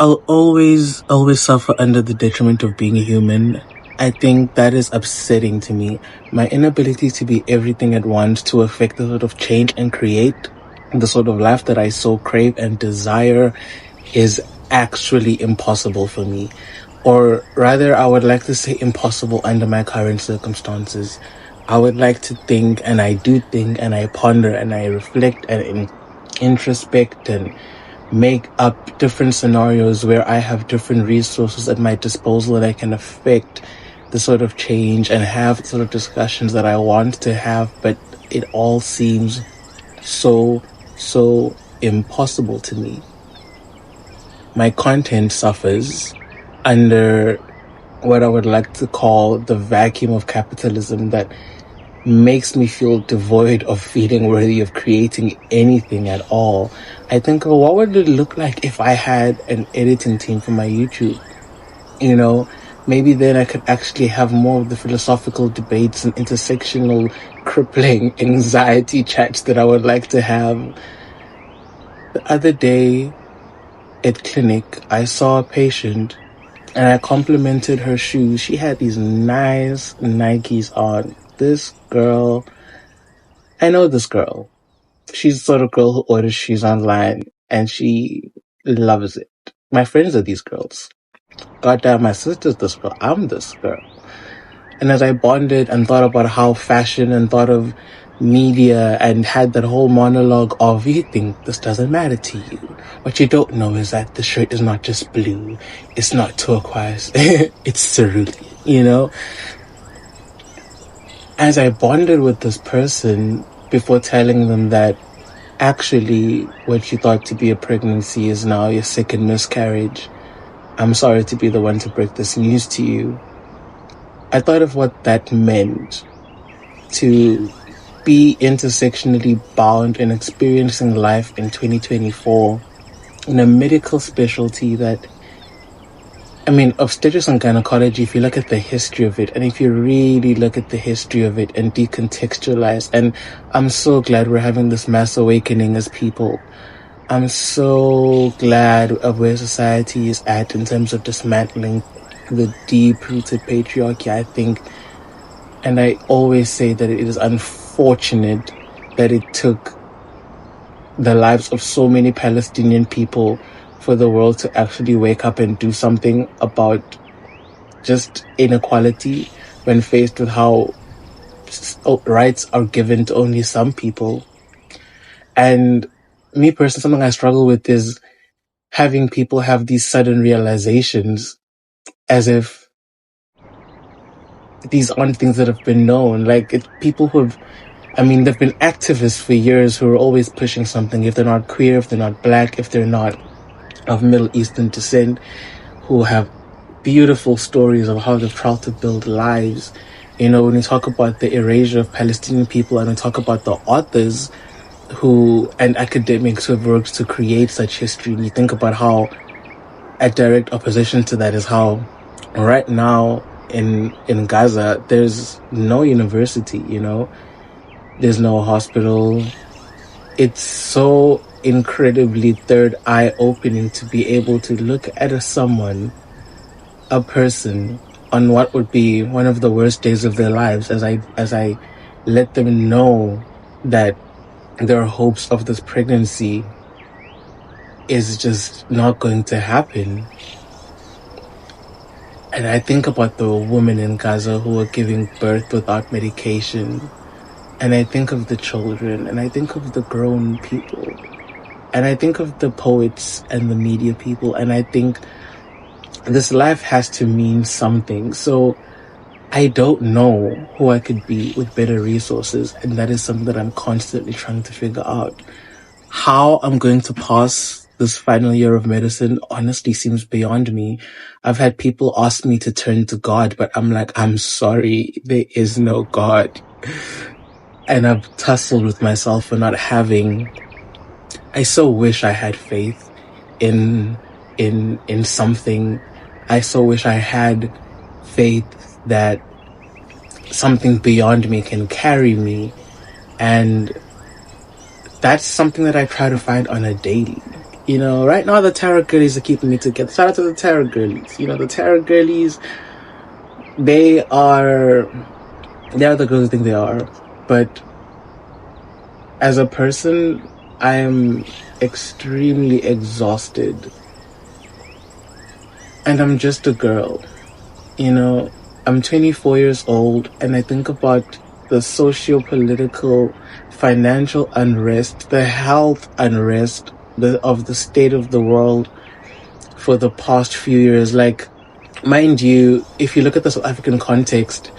I'll always suffer under the detriment of being a human. I think that is upsetting to me. My inability to be everything at once, to affect the sort of change and create the sort of life that I so crave and desire, is actually impossible for me. Or rather, I would like to say impossible under my current circumstances. I would like to think, and I do think, and I ponder, and I reflect, and introspect, and make up different scenarios where I have different resources at my disposal and I can affect the sort of change and have the sort of discussions that I want to have, but it all seems so impossible to me. My content suffers under what I would like to call the vacuum of capitalism that makes me feel devoid of feeling worthy of creating anything at all. I think, oh, what would it look like if I had an editing team for my YouTube? You know, maybe then I could actually have more of the philosophical debates and intersectional crippling anxiety chats that I would like to have. The other day at clinic, I saw a patient and I complimented her shoes. She had these nice Nikes on. This girl, I know this girl. She's the sort of girl who orders shoes online and she loves it. My friends are these girls. Goddamn, my sister's this girl. I'm this girl. And as I bonded and thought about how fashion and thought of media and had that whole monologue of, you think this doesn't matter to you. What you don't know is that the shirt is not just blue. It's not turquoise. It's cerulean, you know? As I bonded with this person before telling them that actually what you thought to be a pregnancy is now your second miscarriage, I'm sorry to be the one to break this news to you. I thought of what that meant to be intersectionally bound and experiencing life in 2024 in a medical specialty that, I mean, obstetrics and gynecology, if you look at the history of it, and if you really look at the history of it and decontextualize, and I'm so glad we're having this mass awakening as people. I'm so glad of where society is at in terms of dismantling the deep-rooted patriarchy, I think. And I always say that it is unfortunate that it took the lives of so many Palestinian people for the world to actually wake up and do something about just inequality when faced with how rights are given to only some people. And me personally, something I struggle with is having people have these sudden realizations as if these aren't things that have been known. Like, it's people who have, I mean, they've been activists for years who are always pushing something. If they're not queer, if they're not black, if they're not of Middle Eastern descent, who have beautiful stories of how they've tried to build lives. You know, when we talk about the erasure of Palestinian people and we talk about the authors who and academics who have worked to create such history, and you think about how a direct opposition to that is how right now in Gaza, there's no university, you know, there's no hospital. It's so incredibly third eye opening to be able to look at a person on what would be one of the worst days of their lives as I let them know that their hopes of this pregnancy is just not going to happen. And I think about the women in Gaza who are giving birth without medication. And I think of the children, and I think of the grown people, and I think of the poets and the media people, and I think this life has to mean something. So I don't know who I could be with better resources, and that is something that I'm constantly trying to figure out. How I'm going to pass this final year of medicine honestly seems beyond me. I've had people ask me to turn to God, but I'm like, I'm sorry, there is no God. And I've tussled with myself for not having. I so wish I had faith in something. I so wish I had faith that something beyond me can carry me. And that's something that I try to find on a daily. You know, right now the tarot girlies are keeping me together. Shout out to the tarot girlies. You know, the tarot girlies, they are the girls I think they are. But as a person, I am extremely exhausted. And I'm just a girl. You know, I'm 24 years old, and I think about the socio-political, financial unrest, the health unrest of the state of the world for the past few years. Like, mind you, if you look at the South African context,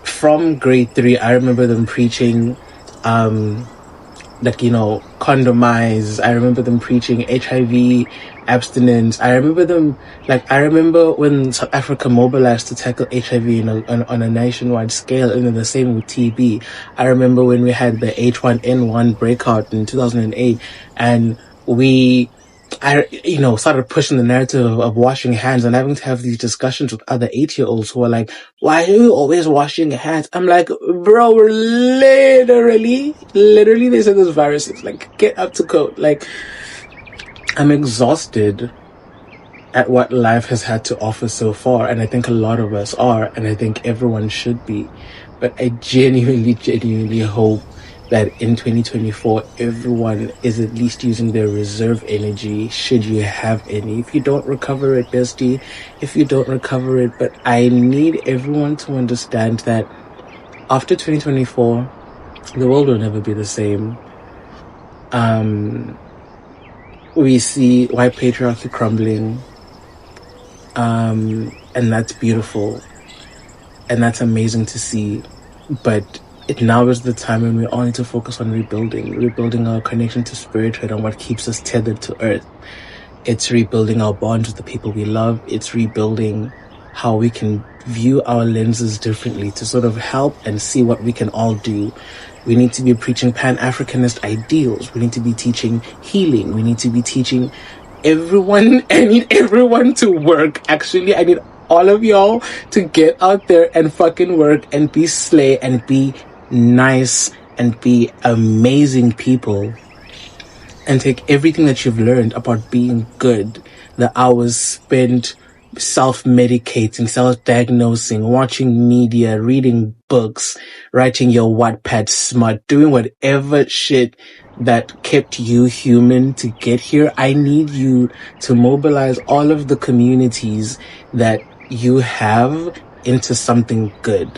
from grade 3, I remember them preaching, like, you know, condomize. I remember them preaching HIV abstinence. I remember when South Africa mobilized to tackle HIV on a nationwide scale, and then the same with TB. I remember when we had the H1N1 breakout in 2008, and started pushing the narrative of washing hands and having to have these discussions with other 8-year-olds who are like, why are you always washing your hands? I'm like, bro, we're literally, they said there's viruses. Like, get up to code. Like, I'm exhausted at what life has had to offer so far. And I think a lot of us are, and I think everyone should be. But I genuinely hope that in 2024, everyone is at least using their reserve energy, should you have any. If you don't recover it, bestie, if you don't recover it, but I need everyone to understand that after 2024, the world will never be the same. We see white patriarchy crumbling, and that's beautiful, and that's amazing to see. But now is the time when we all need to focus on rebuilding our connection to spirithood and what keeps us tethered to earth. It's rebuilding our bonds with the people we love. It's rebuilding how we can view our lenses differently to sort of help and see what we can all do. We need to be preaching Pan-Africanist ideals. We need to be teaching healing. We need to be teaching everyone. I need everyone to work. Actually, I need all of y'all to get out there and fucking work and be slay and be nice and be amazing people, and take everything that you've learned about being good, the hours spent self-medicating, self-diagnosing, watching media, reading books, writing your Wattpad smut, doing whatever shit that kept you human to get here. I need you to mobilize all of the communities that you have into something good,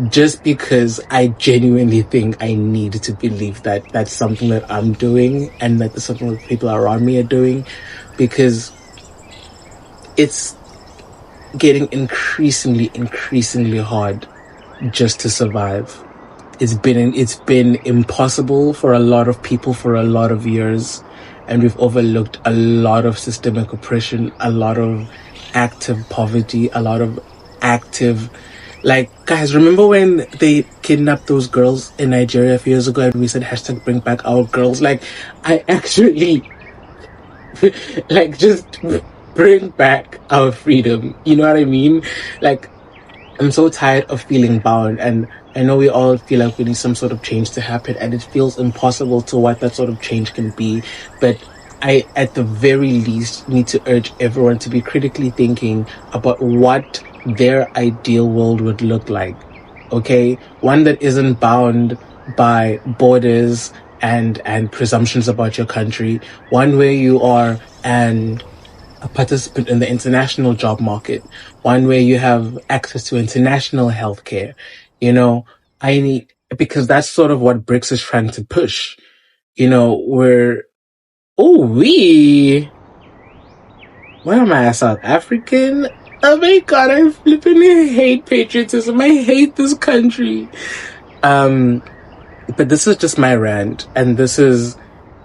just because I genuinely think I need to believe that that's something that I'm doing and that that's something that people around me are doing, because it's getting increasingly hard just to survive. It's been impossible for a lot of people for a lot of years, and we've overlooked a lot of systemic oppression, a lot of active poverty, a lot of active, like, guys, remember when they kidnapped those girls in Nigeria a few years ago and we said hashtag bring back our girls? Like, I actually like, just bring back our freedom, you know what I mean? Like, I'm so tired of feeling bound, and I know we all feel like we need some sort of change to happen, and it feels impossible to what that sort of change can be. But I, at the very least, need to urge everyone to be critically thinking about what their ideal world would look like. Okay? One that isn't bound by borders and presumptions about your country. One where you are a participant in the international job market, one where you have access to international healthcare. You know, because that's sort of what BRICS is trying to push. You know, what am I, South African? Oh my God, I flipping hate patriotism. I hate this country. But this is just my rant, and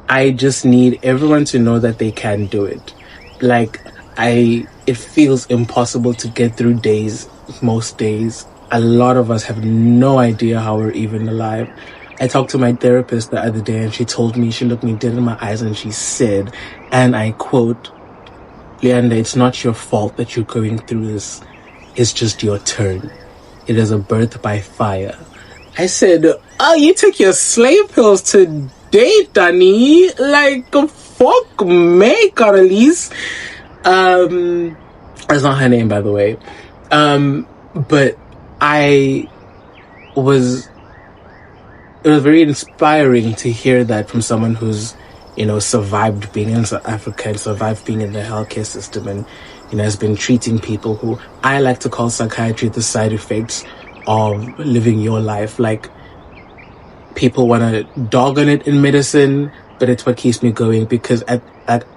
I just need everyone to know that they can do it. Like, it feels impossible to get through days, most days. A lot of us have no idea how we're even alive. I talked to my therapist the other day, and she looked me dead in my eyes, and she said, and I quote, "Leanda, it's not your fault that you're going through this. It's just your turn. It is a birth by fire." I said, "Oh, you took your slave pills today, Danny. Like, Fuck me, Carolise. That's not her name, by the way. But it was very inspiring to hear that from someone who's, survived being in South Africa and survived being in the healthcare system and, has been treating people who I like to call psychiatry the side effects of living your life. Like, people want to dog on it in medicine, but it's what keeps me going, because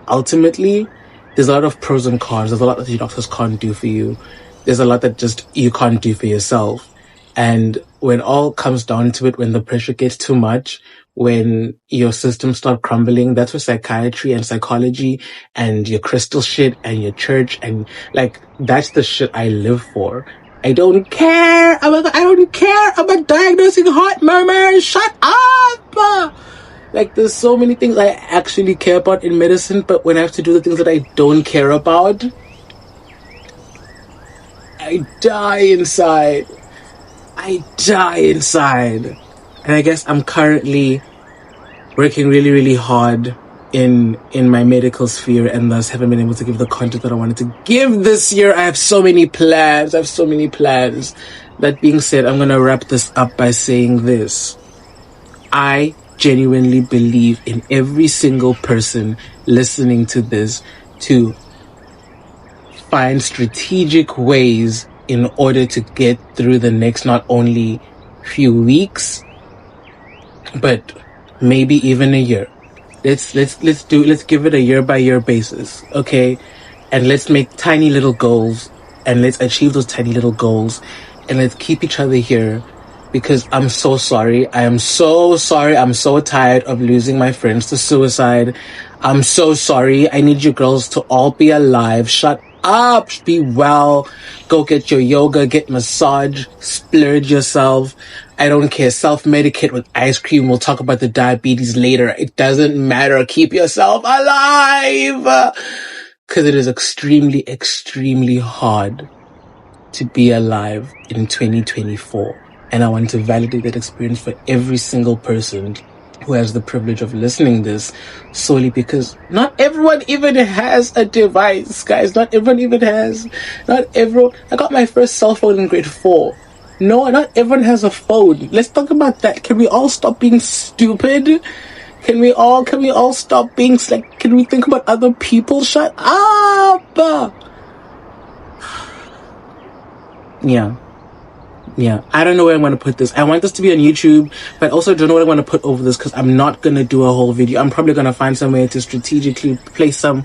ultimately, there's a lot of pros and cons. There's a lot that your doctors can't do for you. There's a lot that just you can't do for yourself. And when all comes down to it, when the pressure gets too much, when your systems start crumbling, that's where psychiatry and psychology and your crystal shit and your church and that's the shit I live for. I don't care. I don't care about diagnosing heart murmurs. Shut up. There's so many things I actually care about in medicine, but when I have to do the things that I don't care about, I die inside. And I guess I'm currently working really, really hard in my medical sphere, and thus haven't been able to give the content that I wanted to give this year. I have so many plans. That being said, I'm going to wrap this up by saying this. I genuinely believe in every single person listening to this to find strategic ways in order to get through the next not only few weeks, but maybe even a year. Let's give it a year by year basis, okay? And let's make tiny little goals, and let's achieve those tiny little goals, and let's keep each other here, because I'm so sorry. I am so sorry. I'm so tired of losing my friends to suicide. I'm so sorry. I need you girls to all be alive. Shut up, be well, go get your yoga, get massage, splurge yourself. I don't care, self-medicate with ice cream. We'll talk about the diabetes later. It doesn't matter. Keep yourself alive, because it is extremely, extremely hard to be alive in 2024. And I want to validate that experience for every single person who has the privilege of listening this, solely because not everyone even has a device, guys. Not everyone. I got my first cell phone in grade 4. No, not everyone has a phone. Let's talk about that. Can we all stop being stupid? Can we all stop being can we think about other people? Shut up. Yeah, I don't know where I'm going to put this. I want this to be on YouTube, but I also don't know what I want to put over this, because I'm not going to do a whole video. I'm probably going to find some way to strategically place some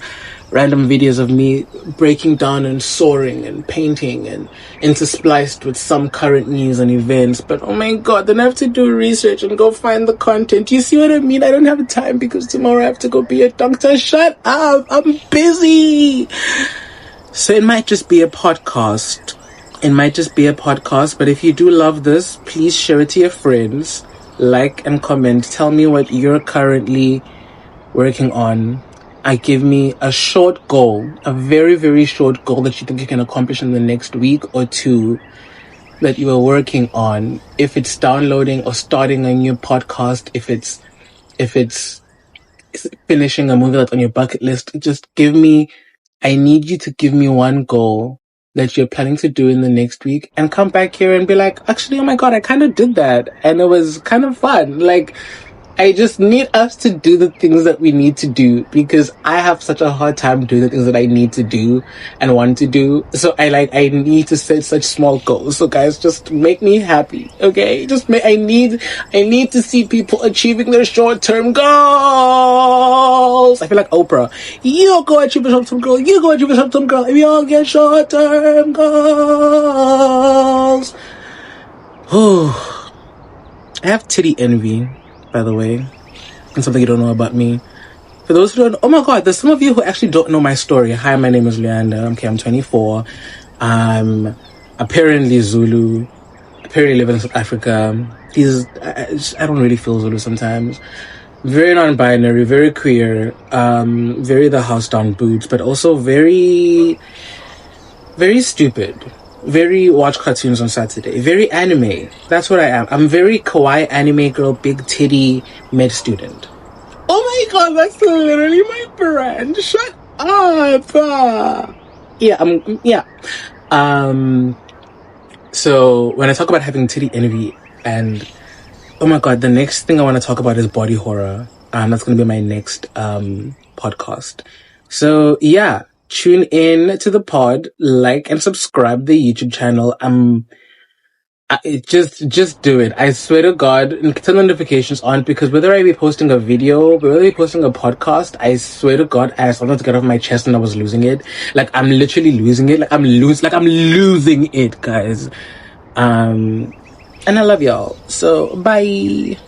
random videos of me breaking down and soaring and painting and interspliced with some current news and events. But oh my god, then I have to do research and go find the content. You see what I mean? I don't have time because tomorrow I have to go be a doctor. Shut up! I'm busy! So it might just be a podcast. But if you do love this, please share it to your friends, like and comment. Tell me what you're currently working on. Give me a short goal, a very, very short goal that you think you can accomplish in the next week or two that you are working on. If it's downloading or starting a new podcast, if it's finishing a movie that's on your bucket list, I need you to give me one goal that you're planning to do in the next week, and come back here and be like, actually, oh my god, I kind of did that and it was kind of fun. I just need us to do the things that we need to do, because I have such a hard time doing the things that I need to do and want to do. So I need to set such small goals. So guys, just make me happy, okay? I need to see people achieving their short-term goals. I feel like Oprah. You go achieve a short-term goal. You go achieve a short-term goal. And we all get short-term goals. I have titty envy, by the way, and something you don't know about me. For those who don't, oh my god, there's some of you who actually don't know my story. Hi, my name is Leander. Okay, I'm 24. I'm apparently Zulu. Apparently live in South Africa. I don't really feel Zulu sometimes. Very non-binary, very queer, very the house down boots, but also very, very stupid. Very watch cartoons on Saturday. Very anime. That's what I am. I'm very kawaii anime girl, big titty med student. Oh my god, that's literally my brand. Shut up. Yeah, yeah. Um, so when I talk about having titty envy, and oh my god, the next thing I want to talk about is body horror. That's gonna be my next podcast. So yeah, tune in to the pod, like and subscribe the YouTube channel. Just do it. I swear to God, and turn notifications on, because whether I be posting a video, whether I be posting a podcast, I swear to God, I had something to get off my chest and I was losing it. Like I'm literally losing it. Like I'm losing it, guys. And I love y'all. So bye.